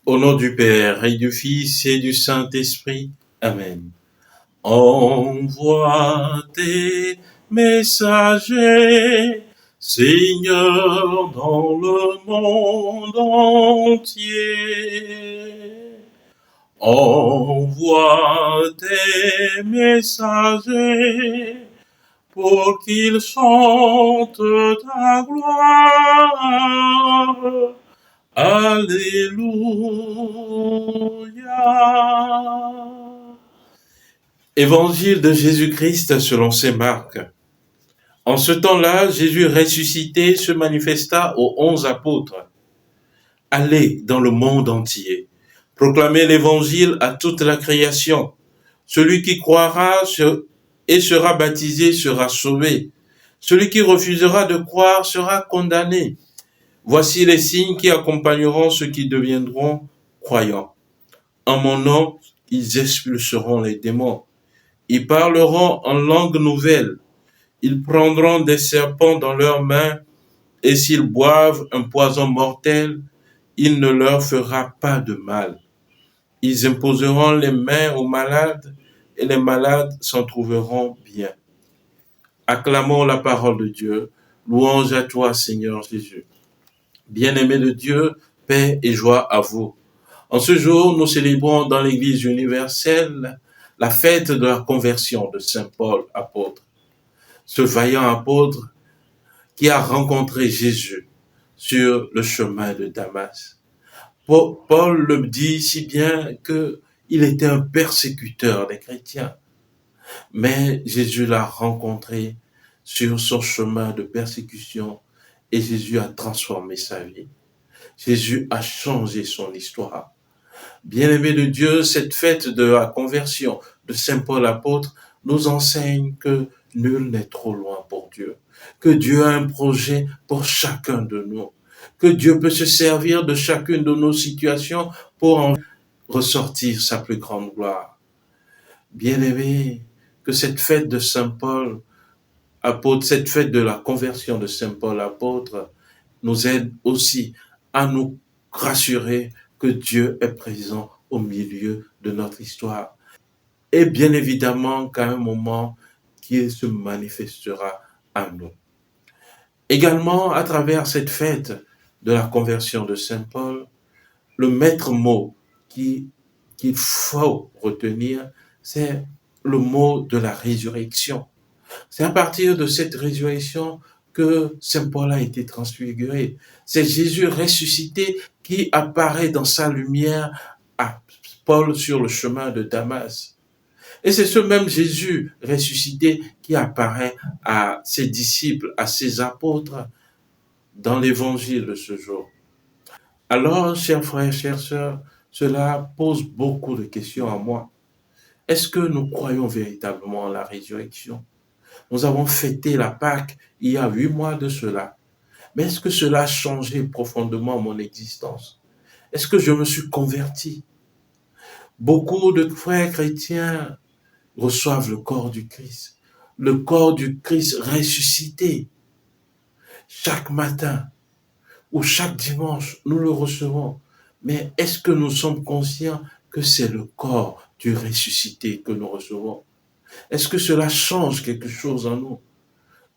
Au nom du Père et du Fils et du Saint-Esprit. Amen. Envoie tes messagers, Seigneur, dans le monde entier. Envoie tes messagers pour qu'ils chantent ta gloire. Alléluia. Évangile de Jésus-Christ selon saint Marc. En ce temps-là, Jésus ressuscité se manifesta aux 11 apôtres. Allez dans le monde entier, proclamez l'évangile à toute la création. Celui qui croira et sera baptisé sera sauvé. Celui qui refusera de croire sera condamné. Voici les signes qui accompagneront ceux qui deviendront croyants. En mon nom, ils expulseront les démons. Ils parleront en langue nouvelle. Ils prendront des serpents dans leurs mains, et s'ils boivent un poison mortel, il ne leur fera pas de mal. Ils imposeront les mains aux malades, et les malades s'en trouveront bien. Acclamons la parole de Dieu. Louange à toi, Seigneur Jésus. Bien-aimés de Dieu, paix et joie à vous. En ce jour, nous célébrons dans l'Église universelle la fête de la conversion de Saint Paul, apôtre. Ce vaillant apôtre qui a rencontré Jésus sur le chemin de Damas. Paul le dit si bien qu'il était un persécuteur des chrétiens. Mais Jésus l'a rencontré sur son chemin de persécution et Jésus a transformé sa vie. Jésus a changé son histoire. Bien-aimés de Dieu, cette fête de la conversion de Saint Paul apôtre nous enseigne que nul n'est trop loin pour Dieu, que Dieu a un projet pour chacun de nous, que Dieu peut se servir de chacune de nos situations pour en ressortir sa plus grande gloire. Bien-aimés, que cette fête de Saint Paul apôtre, cette fête de la conversion de Saint Paul apôtre, nous aide aussi à nous rassurer que Dieu est présent au milieu de notre histoire. Et bien évidemment qu'à un moment, qu'il se manifestera à nous. Également, à travers cette fête de la conversion de Saint Paul, le maître mot qu'il faut retenir, c'est le mot de la résurrection. C'est à partir de cette résurrection que Saint Paul a été transfiguré. C'est Jésus ressuscité qui apparaît dans sa lumière à Paul sur le chemin de Damas. Et c'est ce même Jésus ressuscité qui apparaît à ses disciples, à ses apôtres dans l'évangile de ce jour. Alors, chers frères, chères sœurs, cela pose beaucoup de questions à moi. Est-ce que nous croyons véritablement en la résurrection? Nous avons fêté la Pâque il y a 8 mois de cela. Mais est-ce que cela a changé profondément mon existence? Est-ce que je me suis converti? Beaucoup de frères chrétiens reçoivent le corps du Christ ressuscité. Chaque matin ou chaque dimanche, nous le recevons. Mais est-ce que nous sommes conscients que c'est le corps du ressuscité que nous recevons? Est-ce que cela change quelque chose en nous?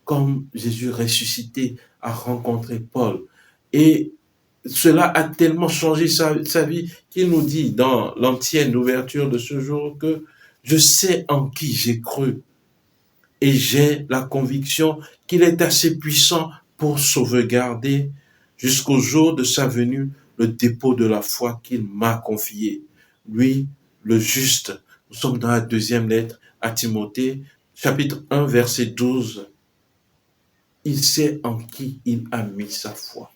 Comme Jésus ressuscité a rencontré Paul. Et cela a tellement changé sa vie qu'il nous dit dans l'antienne ouverture de ce jour que je sais en qui j'ai cru et j'ai la conviction qu'il est assez puissant pour sauvegarder jusqu'au jour de sa venue le dépôt de la foi qu'il m'a confié. Lui, le juste. Nous sommes dans la deuxième lettre à Timothée, chapitre 1, verset 12. Il sait en qui il a mis sa foi.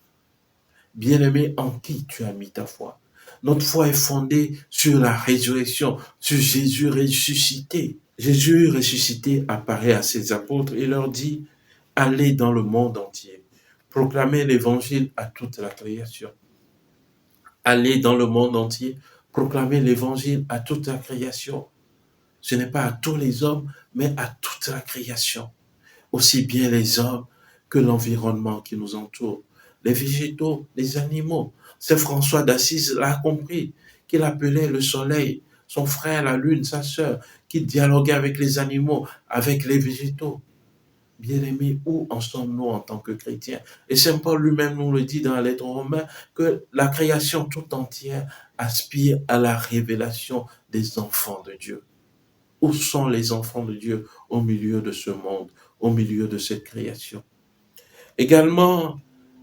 Bien-aimé, en qui tu as mis ta foi? Notre foi est fondée sur la résurrection, sur Jésus ressuscité. Jésus ressuscité apparaît à ses apôtres et leur dit « Allez dans le monde entier, proclamez l'évangile à toute la création. » Allez dans le monde entier, proclamez l'évangile à toute la création. Ce n'est pas à tous les hommes, mais à toute la création. Aussi bien les hommes que l'environnement qui nous entoure, les végétaux, les animaux. Saint François d'Assise l'a compris, qu'il appelait le soleil, son frère la lune, sa sœur, qui dialoguait avec les animaux, avec les végétaux. Bien-aimés, où en sommes-nous en tant que chrétiens? Et Saint Paul lui-même nous le dit dans la lettre aux Romains, que la création tout entière aspire à la révélation des enfants de Dieu. Où sont les enfants de Dieu au milieu de ce monde, au milieu de cette création? Également,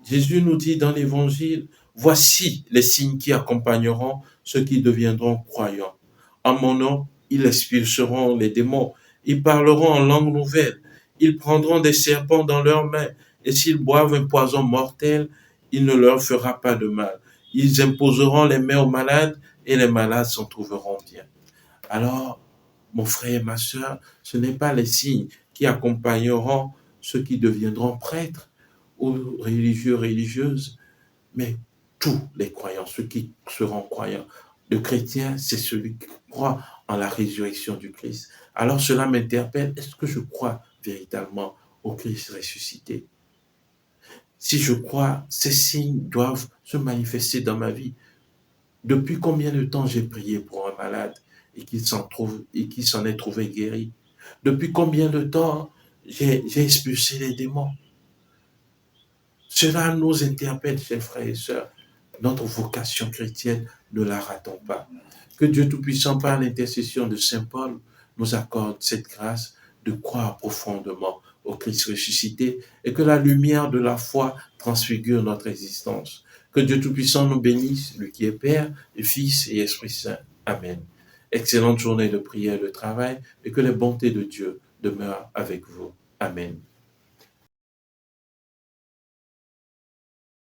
Jésus nous dit dans l'Évangile, voici les signes qui accompagneront ceux qui deviendront croyants. En mon nom, ils expulseront les démons, ils parleront en langue nouvelle, ils prendront des serpents dans leurs mains, et s'ils boivent un poison mortel, il ne leur fera pas de mal. Ils imposeront les mains aux malades, et les malades s'en trouveront bien. Alors, mon frère et ma sœur, ce n'est pas les signes qui accompagneront ceux qui deviendront prêtres ou religieux, religieuses, mais tous les croyants, ceux qui seront croyants. Le chrétien, c'est celui qui croit en la résurrection du Christ. Alors cela m'interpelle, est-ce que je crois véritablement au Christ ressuscité? Si je crois, ces signes doivent se manifester dans ma vie. Depuis combien de temps j'ai prié pour un malade et qu'il s'en est trouvé guéri? Depuis combien de temps j'ai expulsé les démons? Cela nous interpelle, chers frères et sœurs. Notre vocation chrétienne, ne la ratons pas. Que Dieu Tout-Puissant, par l'intercession de Saint Paul, nous accorde cette grâce de croire profondément au Christ ressuscité et que la lumière de la foi transfigure notre existence. Que Dieu Tout-Puissant nous bénisse, lui qui est Père, et Fils et Esprit Saint. Amen. Excellente journée de prière et de travail et que les bontés de Dieu demeurent avec vous. Amen.